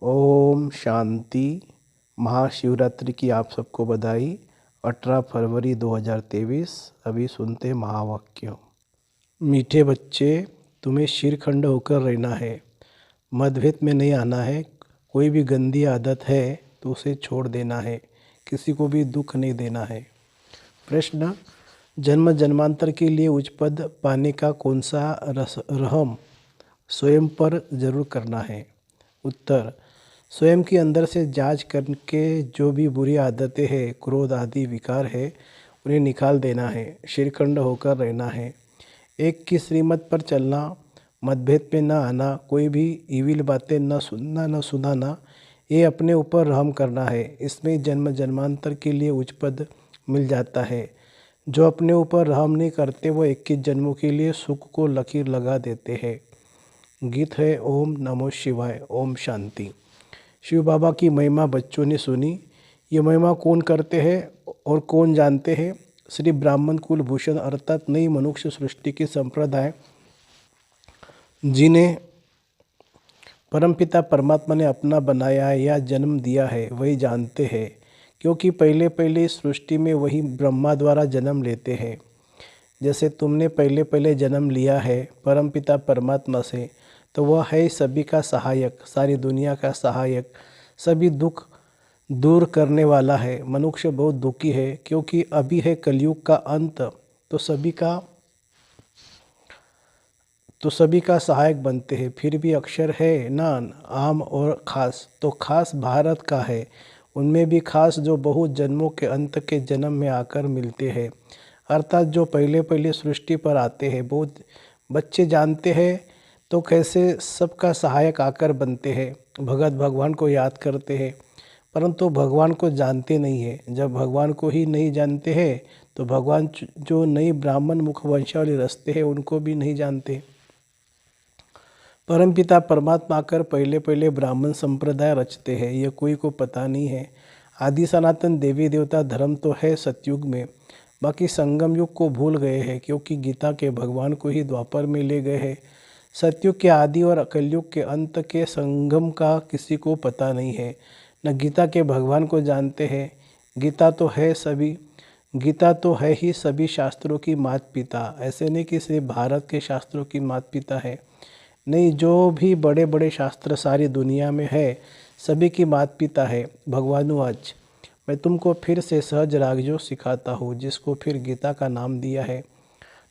ओम शांति। महाशिवरात्रि की आप सबको बधाई। 18 फरवरी 2023। अभी सुनते महावाक्य। मीठे बच्चे, तुम्हें शिरखंड होकर रहना है, मतभेद में नहीं आना है। कोई भी गंदी आदत है तो उसे छोड़ देना है, किसी को भी दुख नहीं देना है। प्रश्न, जन्म जन्मांतर के लिए उच्च पद पाने का कौन सा रहम स्वयं पर जरूर करना है? उत्तर, स्वयं के अंदर से जांच करके जो भी बुरी आदतें हैं, क्रोध आदि विकार है, उन्हें निकाल देना है, शिरखंड होकर रहना है। एक की श्रीमत पर चलना, मतभेद में न आना, कोई भी इविल बातें न सुनना न सुनाना, ये अपने ऊपर रहम करना है। इसमें जन्म जन्मांतर के लिए उच्च पद मिल जाता है। जो अपने ऊपर रहम नहीं करते वो 21 जन्मों के लिए सुख को लकीर लगा देते हैं। गीत है ओम नमो शिवाय। ओम शांति। शिव बाबा की महिमा बच्चों ने सुनी। ये महिमा कौन करते हैं और कौन जानते हैं? श्री ब्राह्मण कुल भूषण अर्थात नई मनुष्य सृष्टि के संप्रदाय जिन्हें परमपिता परमात्मा ने अपना बनाया है या जन्म दिया है वही जानते हैं, क्योंकि पहले पहले इस सृष्टि में वही ब्रह्मा द्वारा जन्म लेते हैं। जैसे तुमने पहले पहले जन्म लिया है परमपिता परमात्मा से, तो वह है सभी का सहायक, सारी दुनिया का सहायक, सभी दुख दूर करने वाला है। मनुष्य बहुत दुखी है क्योंकि अभी है कलयुग का अंत, तो सभी का सहायक बनते हैं। फिर भी अक्षर है ना आम और खास, तो खास भारत का है। उनमें भी खास जो बहुत जन्मों के अंत के जन्म में आकर मिलते हैं, अर्थात जो पहले पहले सृष्टि पर आते हैं। बहुत बच्चे जानते हैं तो कैसे सबका सहायक आकर बनते हैं, भगत भगवान को याद करते हैं, परंतु भगवान को जानते नहीं है। जब भगवान को ही नहीं जानते हैं तो भगवान जो नई ब्राह्मण मुख वंशावली रचते हैं उनको भी नहीं जानते। परमपिता परमात्मा आकर पहले पहले ब्राह्मण संप्रदाय रचते हैं, यह कोई को पता नहीं है। आदि सनातन देवी देवता धर्म तो है सतयुग में, बाकी संगम युग को भूल गए हैं, क्योंकि गीता के भगवान को ही द्वापर में ले गए हैं। सतयुग के आदि और कलयुग के अंत के संगम का किसी को पता नहीं है, न गीता के भगवान को जानते हैं। गीता तो है ही सभी शास्त्रों की माता पिता। ऐसे नहीं कि सिर्फ भारत के शास्त्रों की माता पिता है, नहीं, जो भी बड़े बड़े शास्त्र सारी दुनिया में है सभी की माता पिता है। भगवानु आज मैं तुमको फिर से सहज रागजो सिखाता हूँ, जिसको फिर गीता का नाम दिया है।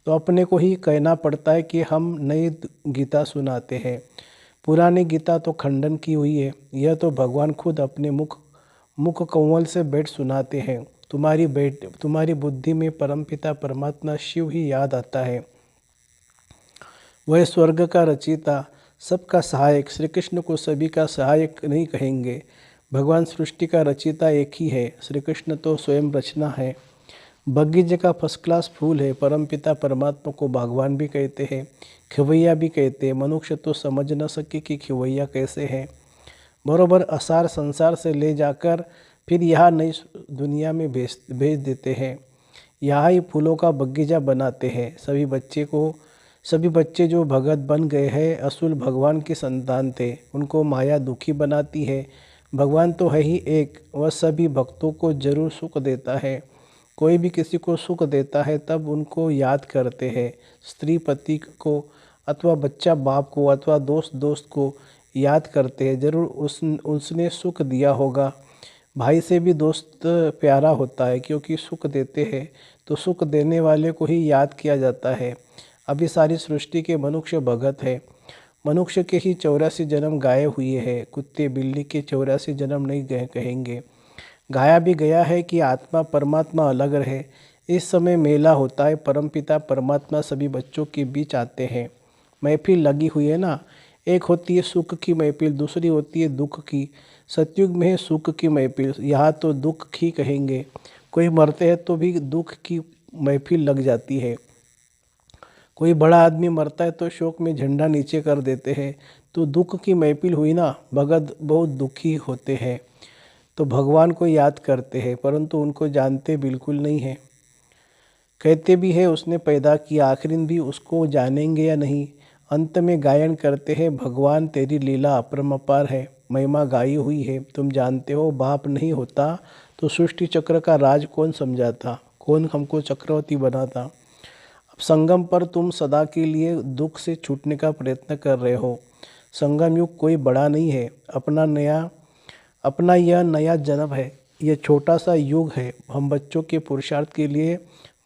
तो अपने को ही कहना पड़ता है कि हम नई गीता सुनाते हैं, पुरानी गीता तो खंडन की हुई है। यह तो भगवान खुद अपने मुख कमल से बैठ सुनाते हैं। तुम्हारी बुद्धि में परमपिता परमात्मा शिव ही याद आता है। वह स्वर्ग का रचयिता, सबका सहायक। श्री कृष्ण को सभी का सहायक नहीं कहेंगे। भगवान सृष्टि का रचयिता एक ही है, श्री कृष्ण तो स्वयं रचना है। बगीचे का फर्स्ट क्लास फूल है। परमपिता परमात्मा को भगवान भी कहते हैं, खिवैया भी कहते हैं। मनुष्य तो समझ न सके कि खिवैया कैसे हैं। बरोबर असार संसार से ले जाकर फिर यहाँ नई दुनिया में भेज देते हैं। यहाँ ही फूलों का बगीचा बनाते हैं। सभी बच्चे जो भगत बन गए हैं असुल भगवान की संतान थे, उनको माया दुखी बनाती है। भगवान तो है ही एक, वह सभी भक्तों को जरूर सुख देता है। कोई भी किसी को सुख देता है तब उनको याद करते हैं। स्त्री पति को अथवा बच्चा बाप को अथवा दोस्त को याद करते हैं, जरूर उसने सुख दिया होगा। भाई से भी दोस्त प्यारा होता है, क्योंकि सुख देते हैं तो सुख देने वाले को ही याद किया जाता है। अभी सारी सृष्टि के मनुष्य भगत है। मनुष्य के ही 84 जन्म गाये हुए हैं, कुत्ते बिल्ली के 84 जन्म नहीं गए कहेंगे। गाया भी गया है कि आत्मा परमात्मा अलग रहे। इस समय मेला होता है, परमपिता परमात्मा सभी बच्चों के बीच आते हैं। महफिल लगी हुई है ना, एक होती है सुख की महफिल, दूसरी होती है दुख की। सतयुग में है सुख की महफिल, यहाँ तो दुख की कहेंगे। कोई मरते हैं तो भी दुख की महफिल लग जाती है। कोई बड़ा आदमी मरता है तो शोक में झंडा नीचे कर देते हैं, तो दुख की महफिल हुई ना। भगत बहुत दुखी होते हैं तो भगवान को याद करते हैं, परंतु उनको जानते बिल्कुल नहीं है। कहते भी है उसने पैदा किया, आखिर भी उसको जानेंगे या नहीं। अंत में गायन करते हैं, भगवान तेरी लीला अपरंपार है। महिमा गाई हुई है। तुम जानते हो, बाप नहीं होता तो सृष्टि चक्र का राज कौन समझाता, कौन हमको चक्रवर्ती बनाता। अब संगम पर तुम सदा के लिए दुख से छूटने का प्रयत्न कर रहे हो। संगम युग कोई बड़ा नहीं है, अपना यह नया जन्म है। यह छोटा सा युग है। हम बच्चों के पुरुषार्थ के लिए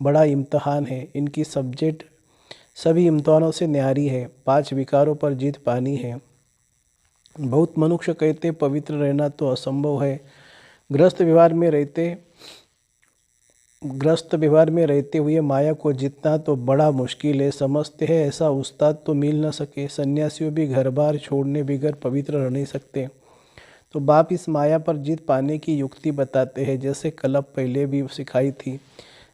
बड़ा इम्तहान है। इनकी सब्जेक्ट सभी इम्तहानों से न्यारी है। 5 विकारों पर जीत पानी है। बहुत मनुष्य कहते पवित्र रहना तो असंभव है। ग्रस्त व्यवहार में रहते हुए माया को जीतना तो बड़ा मुश्किल है। समझते हैं ऐसा उस्ताद तो मिल न सके। सन्यासियों भी घर बार छोड़ने बगैर पवित्र रह नहीं सकते। तो बाप इस माया पर जीत पाने की युक्ति बताते हैं, जैसे कलब पहले भी सिखाई थी।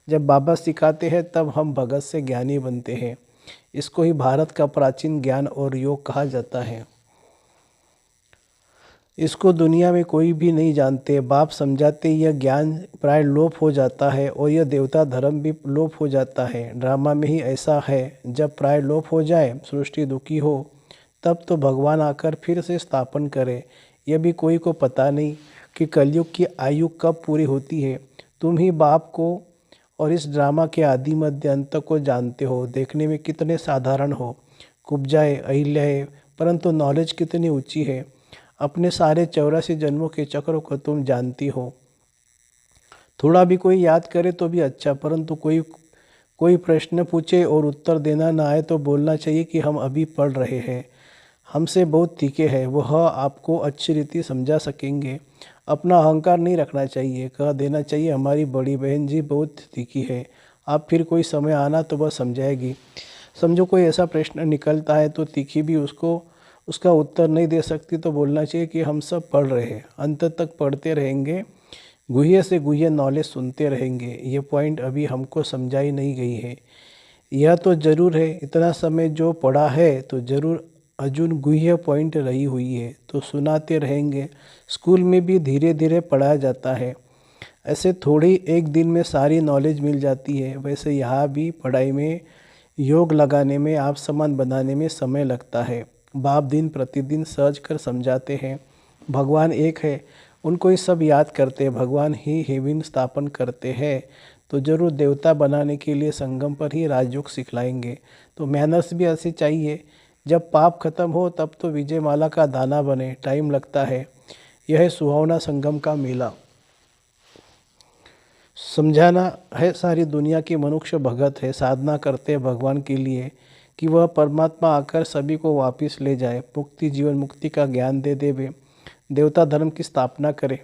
जब बाबा सिखाते हैं तब हम भगत से ज्ञानी बनते हैं। इसको ही भारत का प्राचीन ज्ञान और योग कहा जाता है। इसको दुनिया में कोई भी नहीं जानते। बाप समझाते यह ज्ञान प्राय लोप हो जाता है और यह देवता धर्म भी लोप हो जाता है। ड्रामा में ही ऐसा है, जब प्राय लोप हो जाए, सृष्टि दुखी हो, तब तो भगवान आकर फिर से स्थापन करे। यह भी कोई को पता नहीं कि कलयुग की आयु कब पूरी होती है। तुम ही बाप को और इस ड्रामा के आदि मध्य अंत को जानते हो। देखने में कितने साधारण हो, कुब्जा अहिल्या है, परंतु नॉलेज कितनी ऊंची है। अपने सारे 84 जन्मों के चक्र को तुम जानती हो। थोड़ा भी कोई याद करे तो भी अच्छा, परंतु कोई प्रश्न पूछे और उत्तर देना ना आए तो बोलना चाहिए कि हम अभी पढ़ रहे हैं, हमसे बहुत तीखे हैं। वह आपको अच्छी रीति समझा सकेंगे। अपना अहंकार नहीं रखना चाहिए, कह देना चाहिए हमारी बड़ी बहन जी बहुत तीखी है। आप फिर कोई समय आना तो वह समझाएगी। समझो कोई ऐसा प्रश्न निकलता है तो तीखी भी उसका उत्तर नहीं दे सकती तो बोलना चाहिए कि हम सब पढ़ रहे हैं, अंत तक पढ़ते रहेंगे, गुह्य से गुह्य नॉलेज सुनते रहेंगे। ये पॉइंट अभी हमको समझाई नहीं गई है। यह तो ज़रूर है, इतना समय जो पढ़ा है तो ज़रूर अजून गुह्य पॉइंट रही हुई है, तो सुनाते रहेंगे। स्कूल में भी धीरे धीरे पढ़ाया जाता है। ऐसे थोड़ी एक दिन में सारी नॉलेज मिल जाती है, वैसे यहाँ भी पढ़ाई में, योग लगाने में, आप समान बनाने में समय लगता है। बाप दिन प्रतिदिन सहज कर समझाते हैं। भगवान एक है, उनको ही सब याद करते हैं। भगवान ही हेविन स्थापन करते हैं, तो जरूर देवता बनाने के लिए संगम पर ही राजयोग सिखलाएंगे। तो मैनर्स भी ऐसे चाहिए। जब पाप खत्म हो तब तो विजय माला का दाना बने, टाइम लगता है। यह है सुहावना संगम का मेला। समझाना है सारी दुनिया के मनुष्य भगत है, साधना करते हैं भगवान के लिए कि वह परमात्मा आकर सभी को वापस ले जाए, मुक्ति जीवन मुक्ति का ज्ञान दे देवे, देवता धर्म की स्थापना करे।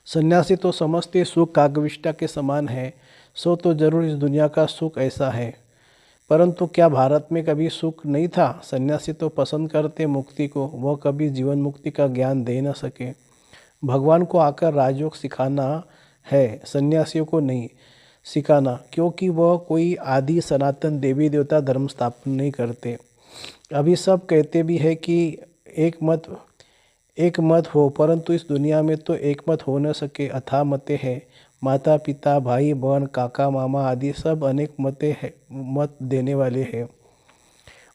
सन्यासी तो समझते सुख कागविष्टा के समान है, सो तो जरूर इस दुनिया का सुख ऐसा है। परंतु क्या भारत में कभी सुख नहीं था? सन्यासी तो पसंद करते मुक्ति को, वह कभी जीवन मुक्ति का ज्ञान दे न सके। भगवान को आकर राजयोग सिखाना है, सन्यासियों को नहीं सिखाना, क्योंकि वह कोई आदि सनातन देवी देवता धर्म स्थापन नहीं करते। अभी सब कहते भी है कि एक मत हो, परंतु इस दुनिया में तो एक मत हो न सके, अथाह मतें हैं। माता पिता भाई बहन काका मामा आदि सब अनेक मत देने वाले हैं।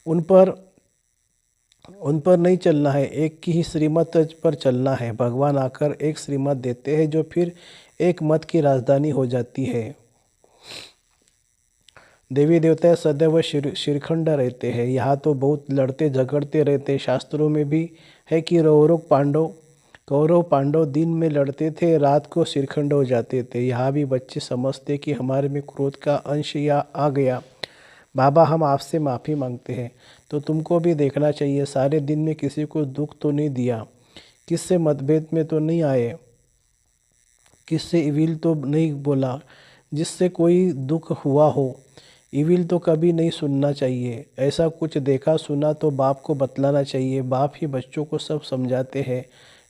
उन पर नहीं चलना है, एक की ही श्रीमत पर चलना है। भगवान आकर एक श्रीमत देते हैं जो फिर एक मत की राजधानी हो जाती है। देवी देवता सदैव श्रीखंड रहते हैं। यहाँ तो बहुत लड़ते झगड़ते रहते। शास्त्रों में भी है कि कौरव पांडव दिन में लड़ते थे, रात को श्रीखंड हो जाते थे। यहाँ भी बच्चे समझते कि हमारे में क्रोध का अंश या आ गया, बाबा हम आपसे माफ़ी मांगते हैं। तो तुमको भी देखना चाहिए, सारे दिन में किसी को दुख तो नहीं दिया, किससे मतभेद में तो नहीं आए, किससे इविल तो नहीं बोला, जिससे कोई दुख हुआ हो। इविल तो कभी नहीं सुनना चाहिए। ऐसा कुछ देखा सुना तो बाप को बतलाना चाहिए। बाप ही बच्चों को सब समझाते हैं,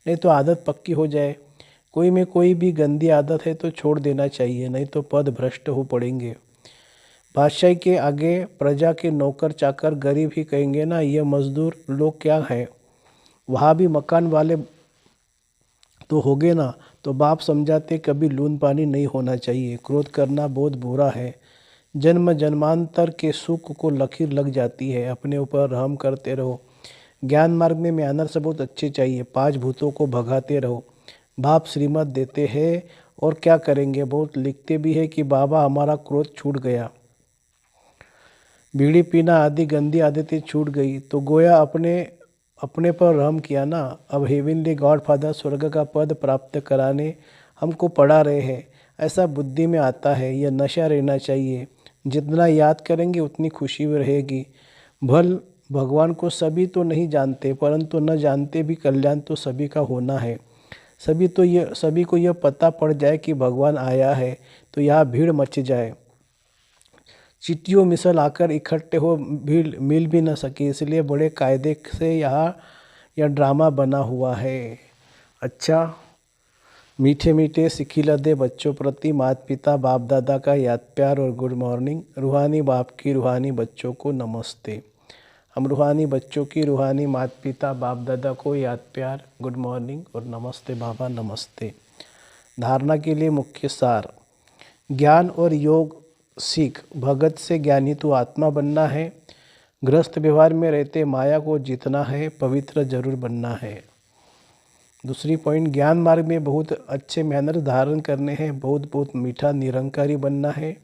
नहीं तो आदत पक्की हो जाए। कोई में कोई भी गंदी आदत है तो छोड़ देना चाहिए, नहीं तो पद भ्रष्ट हो पड़ेंगे। बादशाह के आगे प्रजा के नौकर चाकर गरीब ही कहेंगे ना, ये मजदूर लोग क्या है। वहाँ भी मकान वाले तो होगे ना। तो बाप समझाते कभी लून पानी नहीं होना चाहिए, क्रोध करना बहुत बुरा है। जन्म जन्मांतर के सुख को लकीर लग जाती है। अपने ऊपर रहम करते रहो, ज्ञान मार्ग में मैनर्स बहुत अच्छे चाहिए। 5 भूतों को भगाते रहो। बाप श्रीमत देते हैं और क्या करेंगे, बहुत लिखते भी है कि बाबा हमारा क्रोध छूट गया, बीड़ी पीना आदि गंदी आदतें छूट गई, तो गोया अपने अपने पर रहम किया ना। अब हेवनली गॉड फादर स्वर्ग का पद प्राप्त कराने हमको पढ़ा रहे हैं, ऐसा बुद्धि में आता है। यह नशा रहना चाहिए। जितना याद करेंगे उतनी खुशी रहेगी। भगवान को सभी तो नहीं जानते, परंतु न जानते भी कल्याण तो सभी का होना है। सभी को यह पता पड़ जाए कि भगवान आया है तो यहाँ भीड़ मच जाए। चींटियों मिसल आकर इकट्ठे हो भीड़ मिल भी न सके, इसलिए बड़े कायदे से यहाँ यह ड्रामा बना हुआ है। अच्छा, मीठे मीठे सिखिलदे बच्चों प्रति माता पिता बाप दादा का याद प्यार और गुड मॉर्निंग। रूहानी बाप की रूहानी बच्चों को नमस्ते। हम रूहानी बच्चों की रूहानी माता पिता बाप दादा को याद प्यार, गुड मॉर्निंग और नमस्ते बाबा नमस्ते। धारणा के लिए मुख्य सार। ज्ञान और योग सीख। भगत से ज्ञानी तो आत्मा बनना है। गृहस्थ व्यवहार में रहते माया को जीतना है, पवित्र जरूर बनना है। दूसरी पॉइंट, ज्ञान मार्ग में बहुत अच्छे मैनर धारण करने हैं, बहुत मीठा निरंकारी बनना है,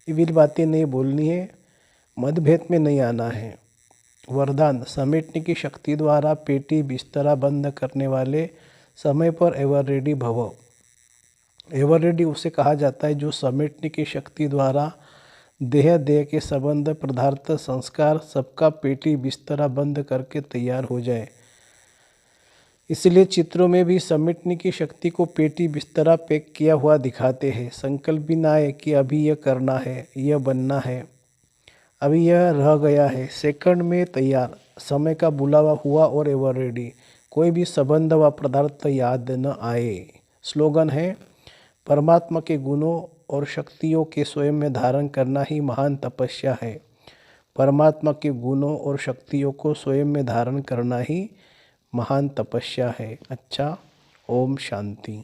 इविल बातें नहीं बोलनी है, मतभेद में नहीं आना है। वरदान, समेटने की शक्ति द्वारा पेटी बिस्तरा बंद करने वाले समय पर एवर रेडी भव। एवर रेडी उसे कहा जाता है जो समेटने की शक्ति द्वारा देह के संबंध पदार्थ संस्कार सबका पेटी बिस्तरा बंद करके तैयार हो जाए। इसलिए चित्रों में भी समेटने की शक्ति को पेटी बिस्तरा पैक किया हुआ दिखाते हैं। संकल्प भी ना है कि अभी यह करना है, यह बनना है, अभी यह रह गया है, सेकंड में तैयार, समय का बुलावा हुआ और एवर रेडी, कोई भी संबंध व पदार्थ याद न आए। स्लोगन है, परमात्मा के गुणों और शक्तियों के स्वयं में धारण करना ही महान तपस्या है। परमात्मा के गुणों और शक्तियों को स्वयं में धारण करना ही महान तपस्या है। अच्छा, ओम शांति।